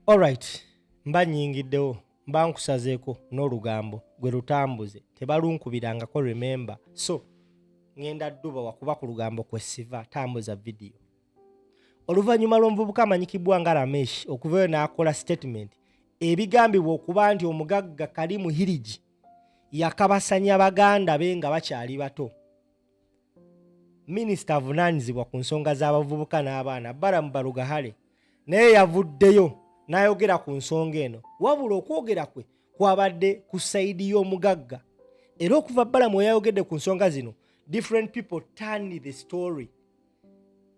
Alright, mba nyingiddewo mba nkusazeeko n'olugambo gwe lutambuze tebalunkubirangako remember. So ngenda dduba wakuba ku lugambo kwesiva tambuza video. Oluvannyuma lw'omuvubuka amanyikibwa nga Ramesh okuvayo n'akola statement ebigambibwa okuba nti omugagga Harim Hirji yakabasanya baganda be nga bakyali bato. Minisita avunaanyizibwa ku nsonga z'abavubuka n'abaana Balaam naye yavuddeyo n'ayogera ku nsonga eno, wabula okwogera kwe kwabadde ku sayidi y'omugagga. Era okuva Balaam we yayogedde ku nsonga zino, different people turn the story.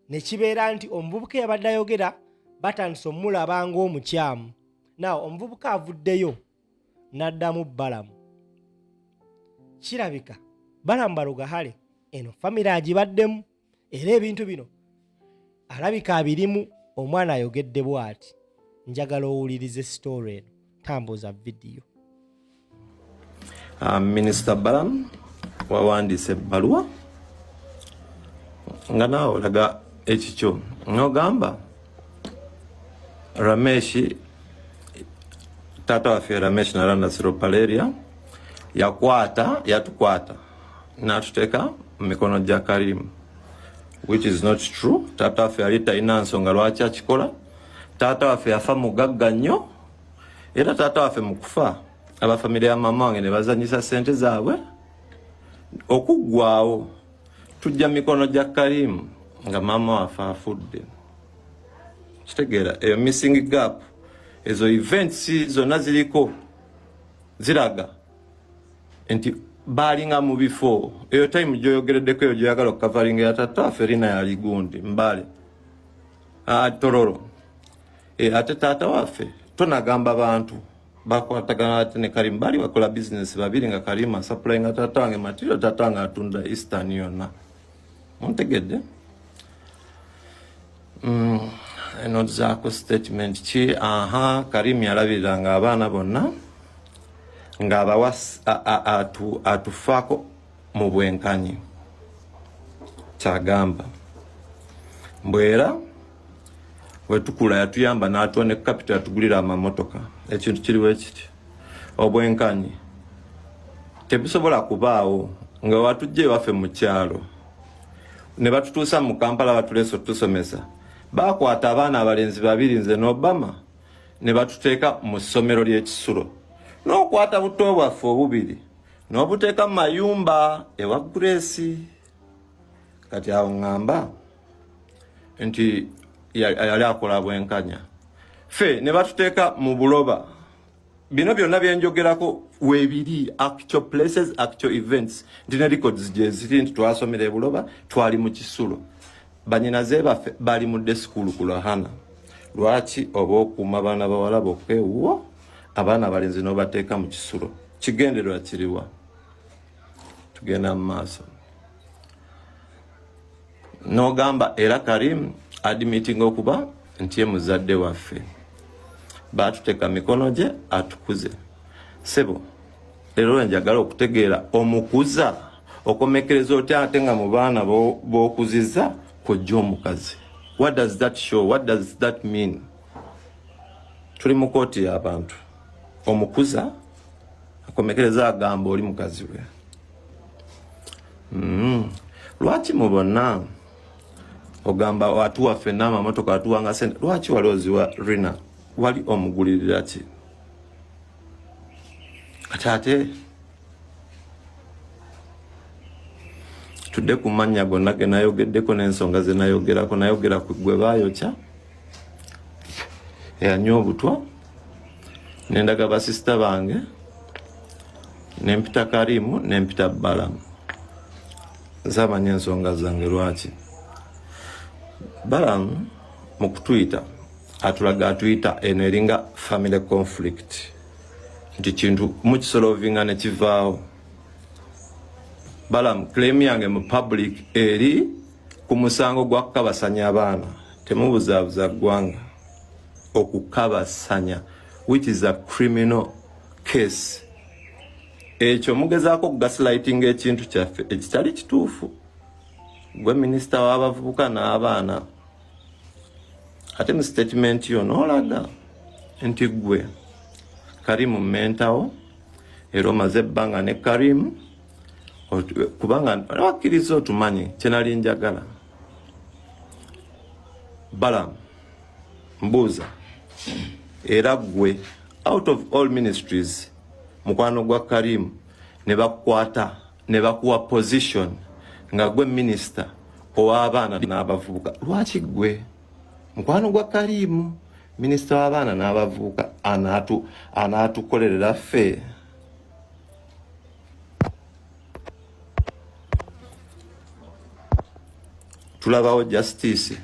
Ne kibeera nti omuvubuka yabadde ayogera batandise omulaba ng'omukyamu. Naw omuvubuka avuddeyo n'addamu Balaam. Kirabika Balaam eno famire agibaddemu era ebintu bino alabika abirimu. Omwana ayogedde bw'ati. Njagala owulirize story eno. Tambuza video. Minisita Balaam wawandiise ebbaluwa nga naawe olaga ekikyo n'ogamba Ramesh, taata waffe Ramesh Naranda Siropaleria yatukwata n'atuteeka mu mikono gya Harim, which is not true. Taata waffe yali talina nsonga lwaki akikola. Taata waffe yafa mugagga nnyo, era taata waffe mu kufa abafamire ya mama wange ne bazanyisa ssente zaabwe okuggwaawo. Tujja mikono gya Harim nga mama waffe afudde. Kitegeera eyo missing gap, ezo events zonna ziriko ziraga nti balinga mu bifo. Eyo time gyoyogereddeko eyo gyoyagala okukavalinga ya taata waffe Rina yali gundi Mbale Tororo. Ate taata waffe tonagamba bantu bakwatagana ate ne Harim bali bakola business babiri nga Harim asuplyinga taata wange material, taata wange atunda Eastern yonna. Muntegedde? Eno zaako statement ki? Harim yalabiranga abaana bonna nga atufaako mu bwenkanyi. Kyagamba mbwera wetukula yatuyamba n'atuwa ne capital yatugulira amamotoka. Ekintu kiriwo ekiti obwenkanyi tebusobola kubaawo nga watujja ewaffe mu kyalo ne batutuusa mu Kampala batuleesa otusomesa. Bakwata abaana abalenzi babiri nze n'Obama ne batuteeka mu ssomero ly'ekisulo. N'okwata buto bwaffe obubiri n'obuteeka mu mayumba ewa Grace. Kati awo ngamba nti yali akola bwenkanya. Fe ne batuteeka mu buloba. Bino byonna byenjogerako weebiri, actual places, actual events. Ndine records gye ziri nti twasomera e buloba, twali mu kisulo. Banyinaze baffe bali mu school ku Lahana. Lwaki oba okuuma abaana bawala bokwewuwo abaana abalenzi n'obateeka mu kisulo? Kigendererwa kiriwa? Tugenda mu maaso. N'ogamba era Harim admitting okuba nti ye muzadde waffe. Batuteeka mikono gye atukuze. Sebo, leero njagala okutegeera omukuza okomekereza otya ate nga mu baana b'okuzizza kojja omukazi. What does that show? What does that mean? Tuli mu kooti y'abantu. Omukuza akomekereza agamba oli mukazi we. Lwaki mu bonna ogamba watu waffe n'amamotoka atuwanga sente? Lwaki wali oziwa Rina? Wali omugulirira ki? Ate tudde ku mannya gonna ge nayogeddeko n'ensonga ze nayogerako. Nayogera ku gwe baayokya eyanywa obutwa, nendaga basisita bange, nempita Harim, nempita Balaam. Nzamanya ensonga zange lwaki. Balaam mu kutuyita atuyita eno eringa family conflict, nti kintu mukisolovinga ne kivaawo. Balaam claim yange mu public eri ku musango gwa kukabasanya abaana. Temubuzaabuza ggwanga okukabasanya, which is a criminal case. Ekyo mugezaako gaslighting ekintu kyaffe ekitali kituufu. Gwe minisita w'abavubuka n'abaana ate mu statement yo n'olaga nti gwe Harim mentawo era omaze ebbanga ne Harim kubanga wakkiriza otumanyi kyenali njagala. Balaam mbuuza era gwe out of all ministries mukwano gwa Harim ne bakukwata ne bakuwa position nga gwe minister ow'abaana n'abavubuka, lwaki gwe mukwano gwa Harim minister w'abaana n'abavubuka anaatukolerera ffe? Tulabawo justice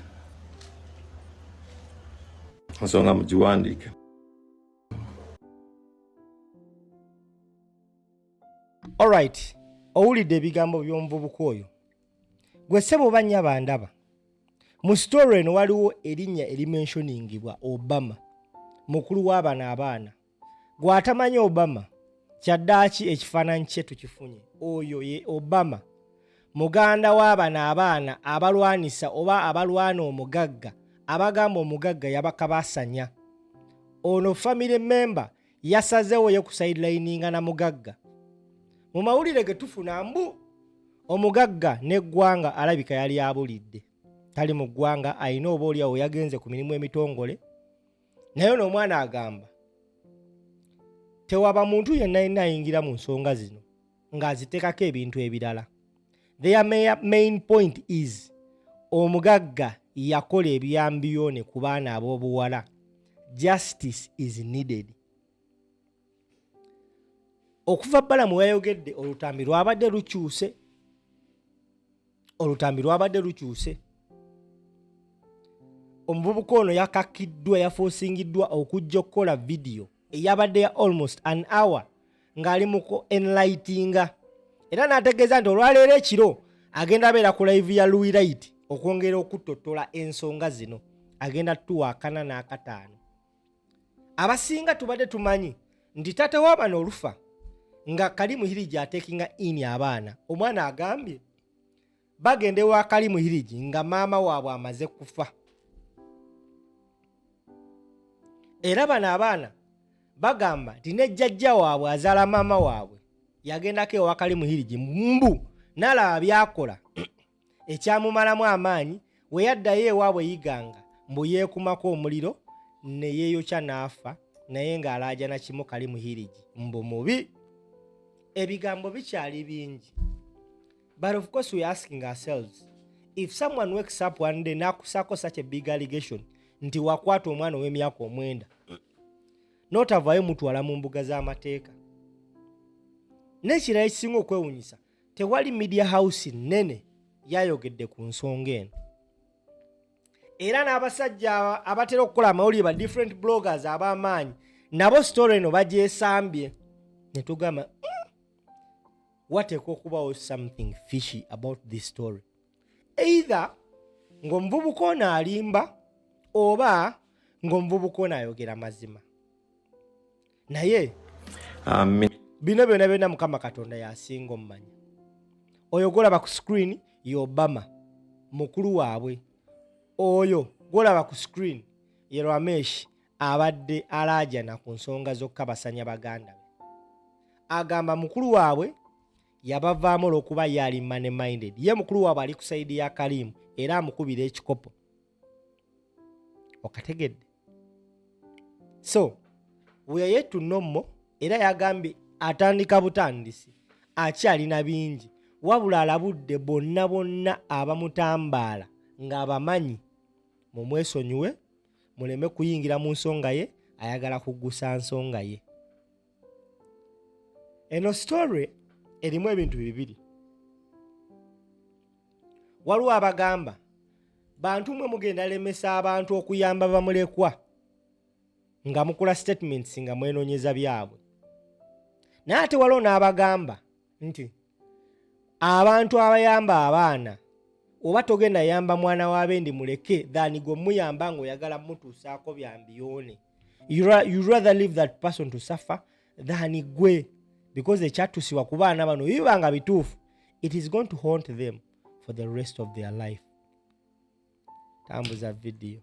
nsonga mugiwandiike. Alright, owulidde ebigambo by'omuvubuka oyo. Gwe ssebo bannya bandaba. Mu story eno waliwo erinnya erimenshoningibwa Obama, mukulu w'abana abaana. Gwe atamanyi Obama, kyaddaaki ekifaananyi kye tukifunye. Oyo ye Obama, muganda w'abana abaana abalwanisa oba abalwana omugagga, abagamba omugagga yabakabaasanya. Ono family member yasazeewo ye ku sidelininga na mugagga. Mu mawulire ge tufuna mbu omugagga n'eggwanga alabika yali abulidde. Tali mu ggwanga, ayina oba oliawo yagenze ku mirimu emitongole. Naye n'omwana agamba tewaba muntu yenna yenna ayingira mu nsonga zino ng'aziteekako ebintu ebirala. Their main point is omugagga yakola ebyambiyone ku baana ab'obuwala. Justice is needed. Okuva Balaam weyayogedde olutambi lwabadde lukyuse. Omuvubuka ono yakakkiddwa, yafosingiddwa okujja okukola video eyabadde ya almost an hour ng'ali mu enlightinga. Era n'ategeeza nti olwaleero ekiro agenda abeera ku live ya Louis Light okwongera okutottola ensonga zino. Agenda tuwa 4 na 5. Abasinga tubadde tumanyi nti taata w'abaana olufa nga Harim Hirji atekinga ini abaana. Omwana agambye bagende wa Harim Hirji nga maama waabwe amaze kufa. Era bano abaana bagamba nti ne jjajja waabwe azaala maama waabwe yagendako ewa Harim Hirji mbu n'alaba byakola ekyamumalamu amaanyi. We yaddayo ewaabwe yiganga mbu yeekumako omuliro ne yeeyokya n'afa, naye ng'alaajana kimu Harim Hirji mbu mubi. Ebigambo bikyali bingi. But of course we are asking ourselves, if someone wakes up one day n'akusako such a big allegation nti wakwata omwana ow'emyaka 9 n'otavaayo mutwala mu mbuga z'amateeka. N'ekirala ekisinga okwewunyisa, tewali media house nnene yayogedde ku nsonga eno. Era n'abasajja abatera okukola amawulire ba different bloggers ab'amaanyi nabo story eno bagyesambye. Ne tugamba wateekwa okubawo something fishy about this story. Either ng'omuvubuka ono alimba oba ng'omuvubuka ono ayogera mazima. Naye bino byonna Mukama Katonda yasinga omumanyi. Oyo gwolaba ku screen ye Obama, mukulu waabwe. Oyo gwolaba ku screen ye Ramesh, abadde alaajana ku nsonga z'okkabasanya baganda be. Agamba mukulu waabwe yabavaamu olw'okuba yali money-minded. Ye mukulu waabwe ali ku sayidi ya Harim era amukubira ekikopo. Okategedde? So, we are yet to know more. Era yagambye atandika butandisi akyalina bingi, wabula alabudde bonna abamutambaala ng'abamanyi mumwesonyiwe, muleme kuyingira mu nsonga ye, ayagala kuggusa nsonga ye. Eno story erimu ebintu bibiri. Waliwo abagamba bantu mwe mugenda lemesa abantu okuyamba bamulekwa nga mukula statements nga mwenonyeza byabwe. Naye ate waliwo n'abagamba nti abantu abayamba abaana oba togenda yamba mwana w'abendi muleke than gwe muyamba ng'oyagala mutuusaako byambiyone. You rather leave that person to suffer than gwe, because ekyatuusibwa ku baana bano biba nga bituufu, it is going to haunt them for the rest of their life. Tambuza video.